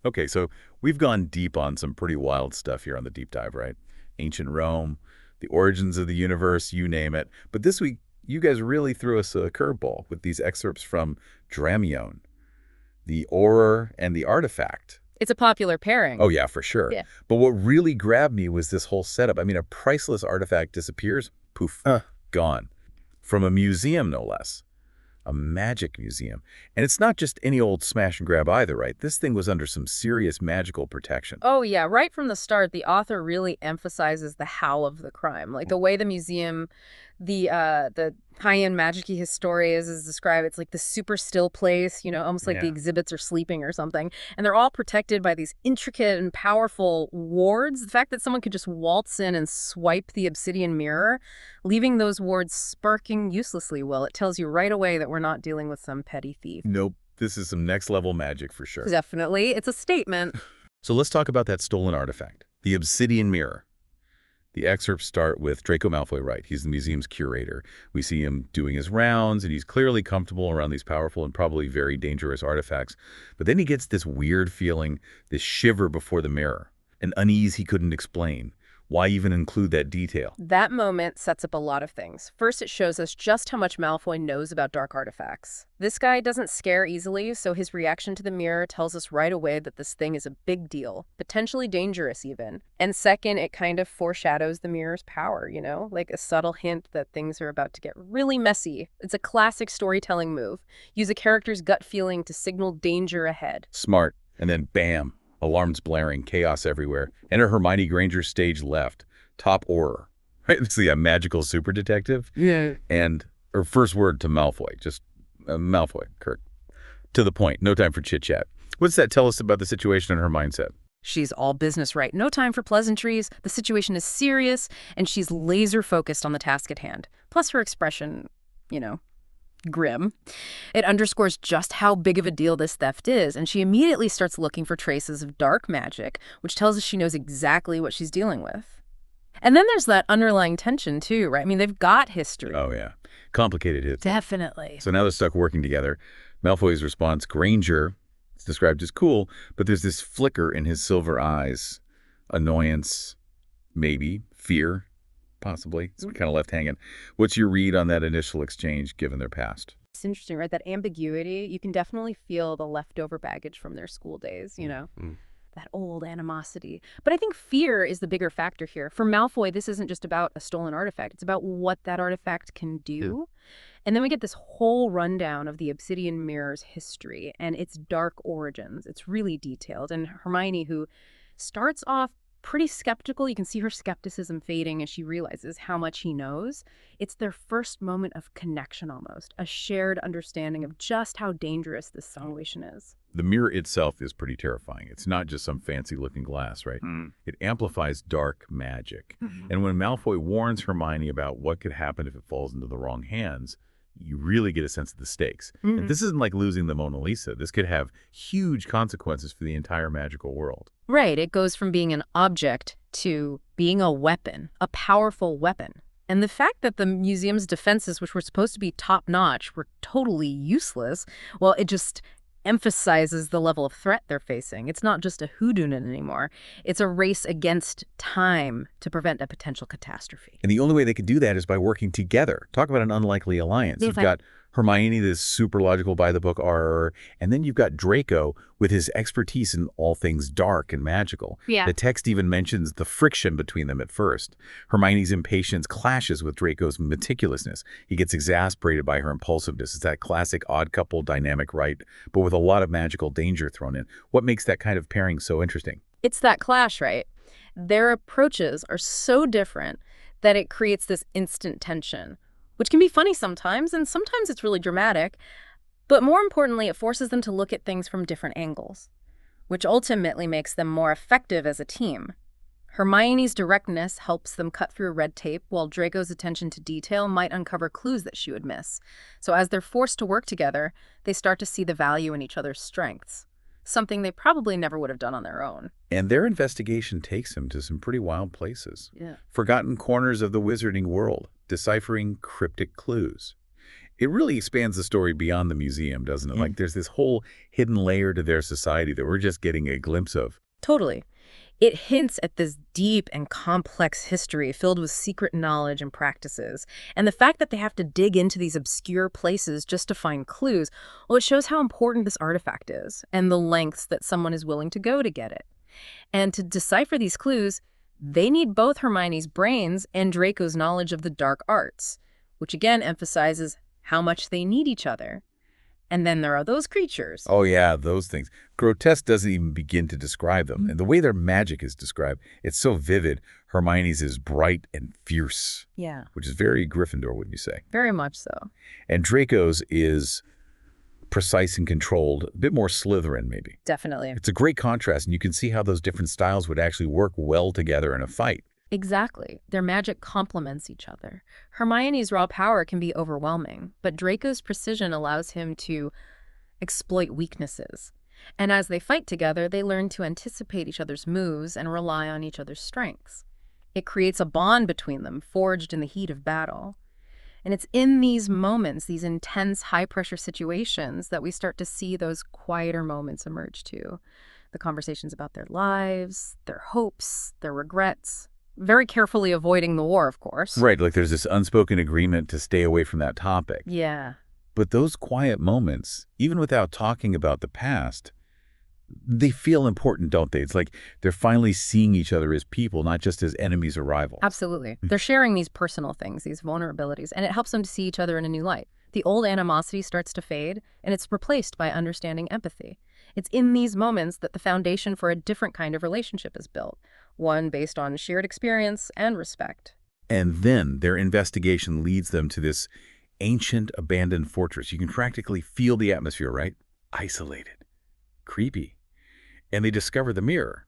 Okay, so we've gone deep on some pretty wild stuff here on the deep dive, right? Ancient Rome, the origins of the universe, you name it. But this week, you guys really threw us a curveball with these excerpts from Dramione, the Auror and the artifact. It's a popular pairing. Oh, yeah, for sure. Yeah. But what really grabbed me was this whole setup. I mean, a priceless artifact disappears, poof, gone. From a museum, no less. A magic museum. And it's not just any old smash and grab either, right? This thing was under some serious magical protection. Oh, yeah. Right from the start, the author really emphasizes the how of the crime. Like the way the museum, the high-end Magicae Historiae is described, it's like the super still place, almost like the exhibits are sleeping or something. And they're all protected by these intricate and powerful wards. The fact that someone could just waltz in and swipe the Obsidian Mirror, leaving those wards sparking uselessly, well, it tells you right away that we're not dealing with some petty thief. Nope. This is some next-level magic for sure. Definitely. It's a statement. So let's talk about that stolen artifact, the Obsidian Mirror. The excerpts start with Draco Malfoy, right? He's the museum's curator. We see him doing his rounds, and he's clearly comfortable around these powerful and probably very dangerous artifacts. But then he gets this weird feeling, this shiver before the mirror, an unease he couldn't explain. Why even include that detail? That moment sets up a lot of things. First, it shows us just how much Malfoy knows about dark artifacts. This guy doesn't scare easily, so his reaction to the mirror tells us right away that this thing is a big deal, potentially dangerous even. And second, it kind of foreshadows the mirror's power, like a subtle hint that things are about to get really messy. It's a classic storytelling move. Use a character's gut feeling to signal danger ahead. Smart. And then bam. Alarms blaring, chaos everywhere. Enter Hermione Granger stage left. Top Auror. Right? This is a magical super detective. Yeah. And her first word to Malfoy. Just Malfoy, Kirk. To the point. No time for chit-chat. What's that tell us about the situation and her mindset? She's all business right. No time for pleasantries. The situation is serious, and she's laser focused on the task at hand. Plus her expression, grim. It underscores just how big of a deal this theft is, and she immediately starts looking for traces of dark magic, which tells us she knows exactly what she's dealing with. And then there's that underlying tension, too, right? I mean, they've got history. Oh, yeah. Complicated history. Definitely. So now they're stuck working together. Malfoy's response, Granger, is described as cool, but there's this flicker in his silver eyes. Annoyance, maybe, fear. Possibly. It's kind of left hanging. What's your read on that initial exchange given their past? It's interesting, right? That ambiguity, you can definitely feel the leftover baggage from their school days, that old animosity. But I think fear is the bigger factor here. For Malfoy, this isn't just about a stolen artifact. It's about what that artifact can do. And then we get this whole rundown of the Obsidian Mirror's history and its dark origins. It's really detailed. And Hermione, who starts off pretty skeptical. You can see her skepticism fading as she realizes how much he knows. It's their first moment of connection almost, a shared understanding of just how dangerous this situation is. The mirror itself is pretty terrifying. It's not just some fancy-looking glass, right? It amplifies dark magic. And when Malfoy warns Hermione about what could happen if it falls into the wrong hands, you really get a sense of the stakes. And this isn't like losing the Mona Lisa. This could have huge consequences for the entire magical world. Right. It goes from being an object to being a weapon, a powerful weapon. And the fact that the museum's defenses, which were supposed to be top-notch, were totally useless, well, it just emphasizes the level of threat they're facing. It's not just a whodunit anymore. It's a race against time to prevent a potential catastrophe. And the only way they could do that is by working together. Talk about an unlikely alliance. You've got Hermione, this super logical by-the-book Auror, and then you've got Draco with his expertise in all things dark and magical. Yeah. The text even mentions the friction between them at first. Hermione's impatience clashes with Draco's meticulousness. He gets exasperated by her impulsiveness. It's that classic odd couple dynamic, right? But with a lot of magical danger thrown in. What makes that kind of pairing so interesting? It's that clash, right? Their approaches are so different that it creates this instant tension, which can be funny sometimes, and sometimes it's really dramatic. But more importantly, it forces them to look at things from different angles, which ultimately makes them more effective as a team. Hermione's directness helps them cut through red tape, while Draco's attention to detail might uncover clues that she would miss. So as they're forced to work together, they start to see the value in each other's strengths, something they probably never would have done on their own. And their investigation takes them to some pretty wild places. Yeah. Forgotten corners of the wizarding world, deciphering cryptic clues. It really expands the story beyond the museum, doesn't it? Like there's this whole hidden layer to their society that we're just getting a glimpse of. Totally. It hints at this deep and complex history filled with secret knowledge and practices. And the fact that they have to dig into these obscure places just to find clues, well, it shows how important this artifact is and the lengths that someone is willing to go to get it. And to decipher these clues, they need both Hermione's brains and Draco's knowledge of the dark arts, which again emphasizes how much they need each other. And then there are those creatures. Oh, yeah, those things. Grotesque doesn't even begin to describe them. And the way their magic is described, it's so vivid. Hermione's is bright and fierce. Yeah. Which is very Gryffindor, wouldn't you say? Very much so. And Draco's is precise and controlled, a bit more Slytherin, maybe. Definitely. It's a great contrast, and you can see how those different styles would actually work well together in a fight. Exactly. Their magic complements each other. Hermione's raw power can be overwhelming, but Draco's precision allows him to exploit weaknesses. And as they fight together, they learn to anticipate each other's moves and rely on each other's strengths. It creates a bond between them, forged in the heat of battle. And it's in these moments, these intense, high-pressure situations, that we start to see those quieter moments emerge too. The conversations about their lives, their hopes, their regrets. Very carefully avoiding the war, of course. Right, like there's this unspoken agreement to stay away from that topic. Yeah. But those quiet moments, even without talking about the past, they feel important, don't they? It's like they're finally seeing each other as people, not just as enemies or rivals. Absolutely. They're sharing these personal things, these vulnerabilities, and it helps them to see each other in a new light. The old animosity starts to fade, and it's replaced by understanding empathy. It's in these moments that the foundation for a different kind of relationship is built, one based on shared experience and respect. And then their investigation leads them to this ancient abandoned fortress. You can practically feel the atmosphere, right? Isolated. Creepy. And they discover the mirror.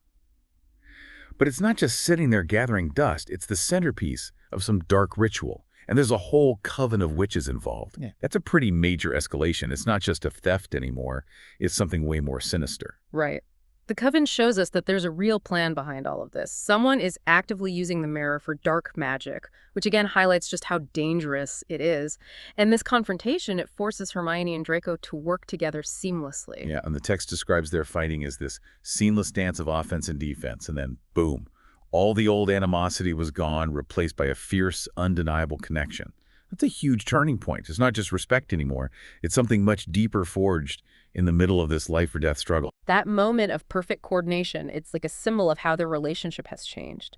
But it's not just sitting there gathering dust. It's the centerpiece of some dark ritual. And there's a whole coven of witches involved. Yeah. That's a pretty major escalation. It's not just a theft anymore. It's something way more sinister. Right. The coven shows us that there's a real plan behind all of this. Someone is actively using the mirror for dark magic, which again highlights just how dangerous it is. And this confrontation, it forces Hermione and Draco to work together seamlessly. Yeah, and the text describes their fighting as this seamless dance of offense and defense, and then boom. All the old animosity was gone, replaced by a fierce, undeniable connection. That's a huge turning point. It's not just respect anymore. It's something much deeper forged in the middle of this life-or-death struggle. That moment of perfect coordination, it's like a symbol of how their relationship has changed.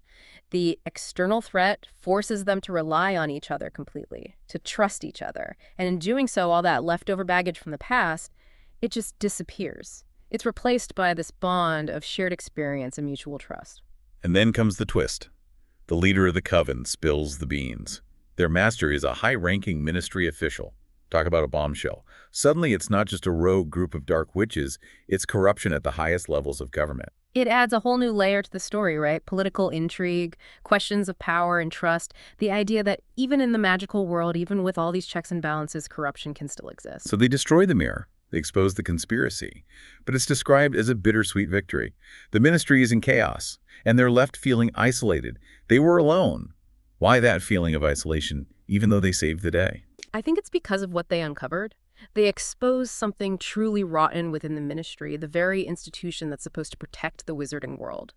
The external threat forces them to rely on each other completely, to trust each other. And in doing so, all that leftover baggage from the past, it just disappears. It's replaced by this bond of shared experience and mutual trust. And then comes the twist. The leader of the coven spills the beans. Their master is a high-ranking ministry official. Talk about a bombshell. Suddenly, it's not just a rogue group of dark witches, it's corruption at the highest levels of government. It adds a whole new layer to the story, right? Political intrigue, questions of power and trust, the idea that even in the magical world, even with all these checks and balances, corruption can still exist. So they destroy the mirror. They expose the conspiracy. But it's described as a bittersweet victory. The ministry is in chaos, and they're left feeling isolated. They were alone. Why that feeling of isolation, even though they saved the day? I think it's because of what they uncovered. They exposed something truly rotten within the ministry, the very institution that's supposed to protect the wizarding world.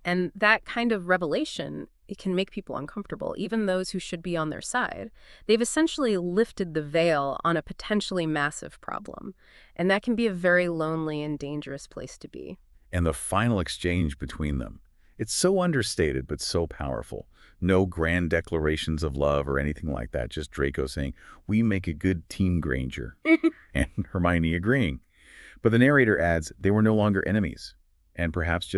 And that kind of revelation, it can make people uncomfortable, even those who should be on their side. They've essentially lifted the veil on a potentially massive problem. And that can be a very lonely and dangerous place to be. And the final exchange between them. It's so understated, but so powerful. No grand declarations of love or anything like that. Just Draco saying, "We make a good team, Granger." And Hermione agreeing. But the narrator adds, they were no longer enemies. And perhaps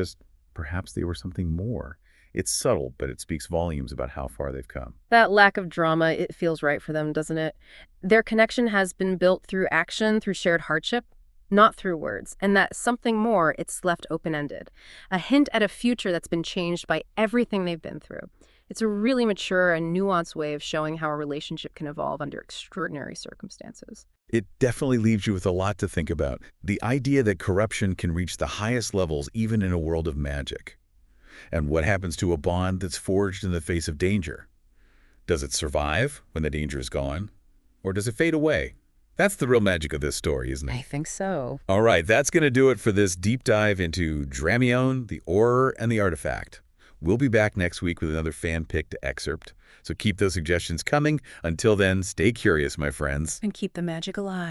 they were something more. It's subtle, but it speaks volumes about how far they've come. That lack of drama, it feels right for them, doesn't it? Their connection has been built through action, through shared hardship, not through words. And that something more, it's left open-ended. A hint at a future that's been changed by everything they've been through. It's a really mature and nuanced way of showing how a relationship can evolve under extraordinary circumstances. It definitely leaves you with a lot to think about. The idea that corruption can reach the highest levels even in a world of magic. And what happens to a bond that's forged in the face of danger? Does it survive when the danger is gone? Or does it fade away? That's the real magic of this story, isn't it? I think so. All right, that's going to do it for this deep dive into Dramione, the Auror, and the artifact. We'll be back next week with another fan-picked excerpt. So keep those suggestions coming. Until then, stay curious, my friends. And keep the magic alive.